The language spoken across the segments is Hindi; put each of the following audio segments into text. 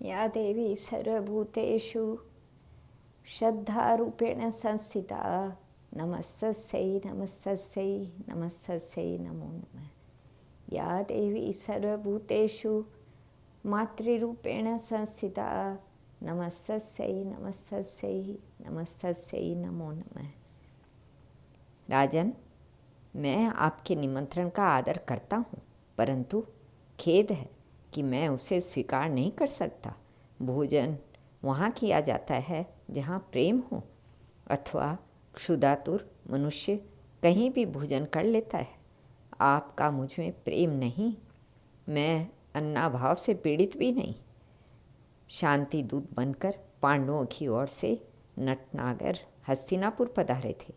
या देवी सर्वभूतेषु श्रद्धारूपेण संस्थिता नमस्तस्यै नमस्तस्यै नमस्तस्यै नमो नमः। या देवी सर्वभूतेषु मातृरूपेण संस्थिता नमस्तस्यै नमस्तस्यै नमस्तस्यै नमो नमः। राजन, मैं आपके निमंत्रण का आदर करता हूँ, परंतु खेद है कि मैं उसे स्वीकार नहीं कर सकता। भोजन वहाँ किया जाता है जहाँ प्रेम हो, अथवा क्षुधातुर मनुष्य कहीं भी भोजन कर लेता है। आपका मुझ में प्रेम नहीं, मैं अन्नाभाव से पीड़ित भी नहीं। शांति दूत बनकर पांडवों की ओर से नटनागर हस्तिनापुर पधारे थे।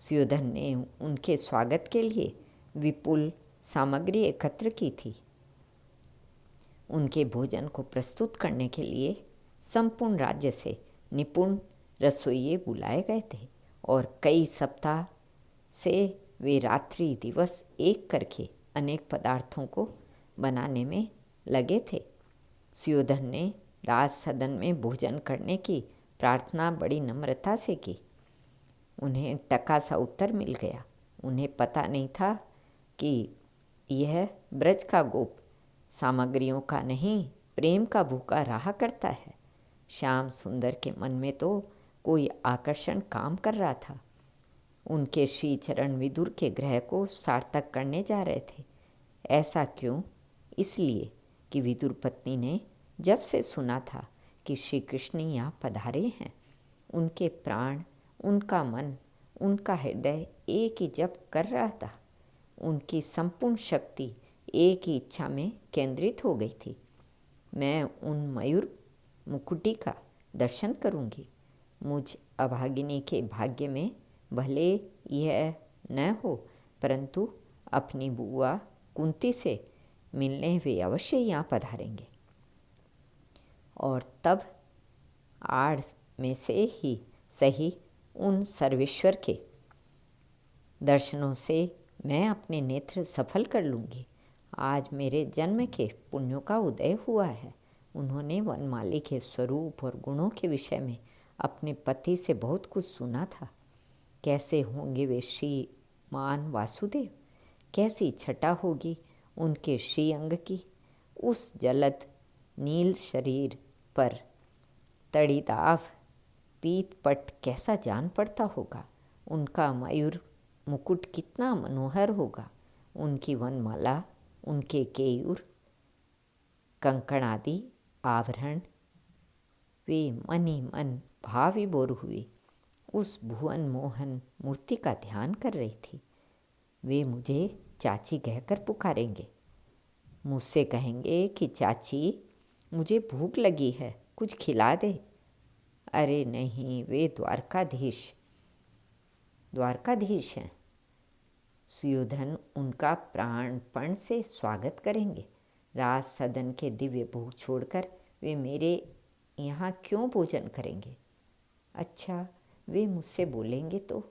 सुयोधन ने उनके स्वागत के लिए विपुल सामग्री एकत्र की थी। उनके भोजन को प्रस्तुत करने के लिए संपूर्ण राज्य से निपुण रसोइये बुलाए गए थे और कई सप्ताह से वे रात्रि दिवस एक करके अनेक पदार्थों को बनाने में लगे थे। सुयोधन ने राज सदन में भोजन करने की प्रार्थना बड़ी नम्रता से की। उन्हें टका सा उत्तर मिल गया। उन्हें पता नहीं था कि यह ब्रज का गोप सामग्रियों का नहीं, प्रेम का भूखा रहा करता है। श्याम सुंदर के मन में तो कोई आकर्षण काम कर रहा था। उनके श्री चरण विदुर के ग्रह को सार्थक करने जा रहे थे। ऐसा क्यों? इसलिए कि विदुर पत्नी ने जब से सुना था कि श्री कृष्ण यहाँ पधारे हैं, उनके प्राण, उनका मन, उनका हृदय एक ही जप कर रहा था। उनकी संपूर्ण शक्ति एक ही इच्छा में केंद्रित हो गई थी। मैं उन मयूर मुकुटी का दर्शन करूंगी। मुझ अभागिनी के भाग्य में भले यह न हो, परंतु अपनी बुआ कुंती से मिलने वे अवश्य यहाँ पधारेंगे। और तब आड़ में से ही सही उन सर्वेश्वर के दर्शनों से मैं अपने नेत्र सफल कर लूँगी। आज मेरे जन्म के पुण्यों का उदय हुआ है। उन्होंने वनमाली के स्वरूप और गुणों के विषय में अपने पति से बहुत कुछ सुना था। कैसे होंगे वे श्रीमान वासुदेव, कैसी छटा होगी उनके श्री अंग की। उस जलद नील शरीर पर तड़ीदाव पीतपट कैसा जान पड़ता होगा। उनका मयूर मुकुट कितना मनोहर होगा। उनकी वनमाला, उनके केयूर, कंकण आदि आभरण, वे मन ही मन भाव विभोर हुए उस भुवन मोहन मूर्ति का ध्यान कर रही थी। वे मुझे चाची कहकर पुकारेंगे। मुझसे कहेंगे कि चाची, मुझे भूख लगी है, कुछ खिला दे। अरे नहीं, वे द्वारकाधीश हैं। सुयोधन उनका प्राणपण से स्वागत करेंगे। राज सदन के दिव्य भोग छोड़कर वे मेरे यहाँ क्यों भोजन करेंगे? अच्छा, वे मुझसे बोलेंगे तो?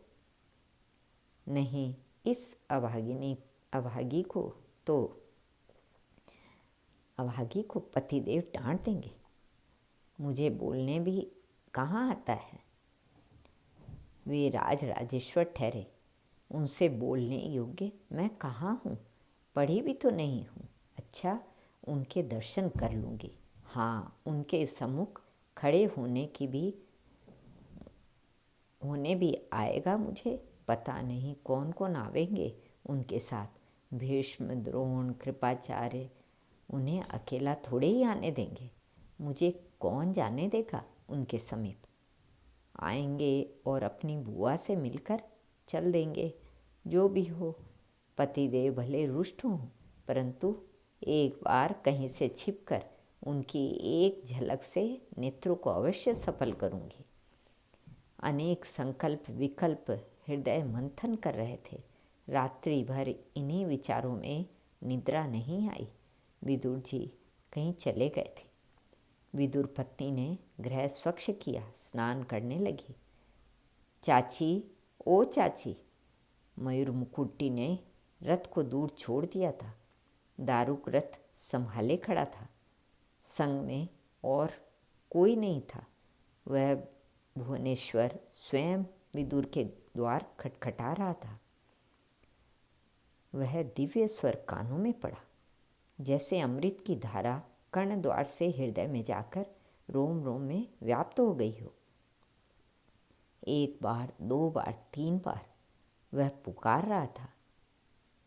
नहीं, इस अभागी को पतिदेव डांट देंगे। मुझे बोलने भी कहाँ आता है। वे राजेश्वर ठहरे, उनसे बोलने योग्य मैं कहाँ हूँ? पढ़ी भी तो नहीं हूँ। अच्छा, उनके दर्शन कर लूँगी। हाँ, उनके सम्मुख खड़े होने भी आएगा मुझे। पता नहीं कौन कौन आवेंगे उनके साथ। भीष्म, द्रोण, कृपाचार्य, उन्हें अकेला थोड़े ही आने देंगे। मुझे कौन जाने देगा उनके समीप। आएंगे और अपनी बुआ से मिलकर चल देंगे। जो भी हो, पतिदेव भले रुष्ट हों, परंतु एक बार कहीं से छिपकर उनकी एक झलक से नेत्रों को अवश्य सफल करूंगी। अनेक संकल्प विकल्प हृदय मंथन कर रहे थे। रात्रि भर इन्हीं विचारों में निद्रा नहीं आई। विदुर जी कहीं चले गए थे। विदुर पत्नी ने गृह स्वच्छ किया, स्नान करने लगी। चाची, ओ चाची। मयूर मुकुट्टी ने रथ को दूर छोड़ दिया था। दारुक रथ संभाले खड़ा था। संग में और कोई नहीं था। वह भुवनेश्वर स्वयं विदुर के द्वार खटखटा रहा था। वह दिव्य स्वर कानों में पड़ा, जैसे अमृत की धारा कर्ण द्वार से हृदय में जाकर रोम रोम में व्याप्त हो गई हो। एक बार, 2 बार, 3 बार वह पुकार रहा था,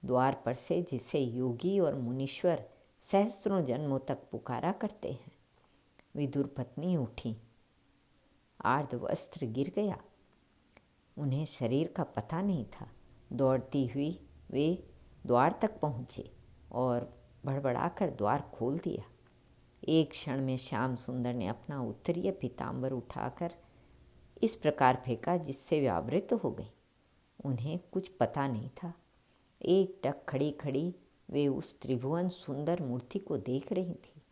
द्वार पर से जिसे योगी और मुनीश्वर सहस्त्रों जन्मों तक पुकारा करते हैं। विदुर पत्नी उठी, आर्ध वस्त्र गिर गया। उन्हें शरीर का पता नहीं था। दौड़ती हुई वे द्वार तक पहुँचे और बड़बड़ाकर द्वार खोल दिया। एक क्षण में श्याम सुंदर ने अपना उत्तरीय पीताम्बर उठाकर इस प्रकार फेंका जिससे वे आवृत हो गई। उन्हें कुछ पता नहीं था। एकटक खड़ी खड़ी वे उस त्रिभुवन सुंदर मूर्ति को देख रही थी।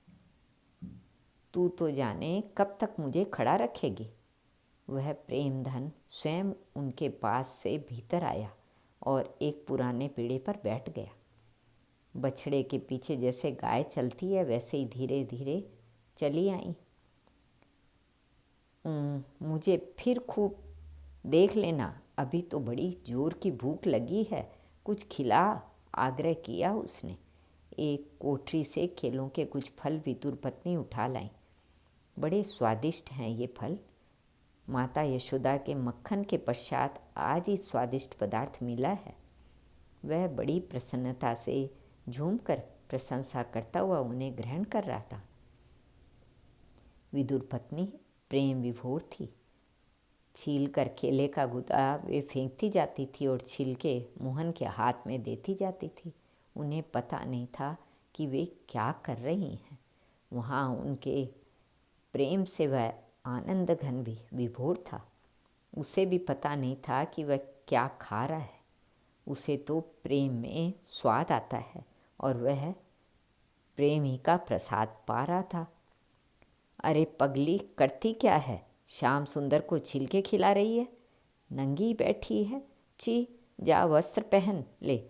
तू तो जाने कब तक मुझे खड़ा रखेगी। वह प्रेमधन स्वयं उनके पास से भीतर आया और एक पुराने पेड़े पर बैठ गया। बछड़े के पीछे जैसे गाय चलती है वैसे ही धीरे धीरे चली आई। मुझे फिर खूब देख लेना, अभी तो बड़ी जोर की भूख लगी है, कुछ खिला, आग्रह किया उसने। एक कोठरी से केलों के कुछ फल विदुर पत्नी उठा लाई। बड़े स्वादिष्ट हैं ये फल। माता यशोदा के मक्खन के पश्चात आज ही स्वादिष्ट पदार्थ मिला है। वह बड़ी प्रसन्नता से झूमकर प्रशंसा करता हुआ उन्हें ग्रहण कर रहा था। विदुर पत्नी प्रेम विभोर थी। छील कर केले का गुदा वे फेंकती जाती थी और छिलके मोहन के हाथ में देती जाती थी। उन्हें पता नहीं था कि वे क्या कर रही हैं। वहाँ उनके प्रेम से वह आनंद घन भी विभोर था। उसे भी पता नहीं था कि वह क्या खा रहा है। उसे तो प्रेम में स्वाद आता है और वह प्रेम ही का प्रसाद पा रहा था। अरे पगली, करती क्या है? श्याम सुंदर को छिलके खिला रही है, नंगी बैठी है। ची, जा वस्त्र पहन ले,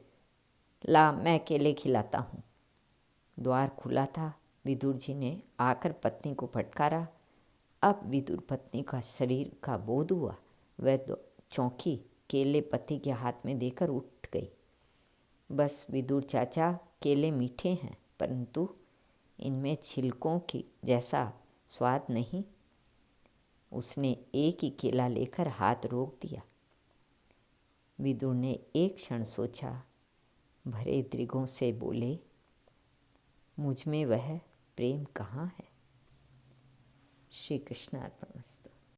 ला मैं केले खिलाता हूँ। द्वार खुला था। विदुर जी ने आकर पत्नी को फटकारा। अब विदुर पत्नी का शरीर का बोध हुआ। वह चौंकी, केले पति के हाथ में देकर उठ गई। बस विदुर चाचा, केले मीठे हैं परंतु इनमें छिलकों की जैसा स्वाद नहीं। उसने एक ही केला लेकर हाथ रोक दिया। विदुर ने एक क्षण सोचा, भरे दृगों से बोले, मुझ में वह प्रेम कहाँ है? श्री कृष्ण अर्पणमस्तु।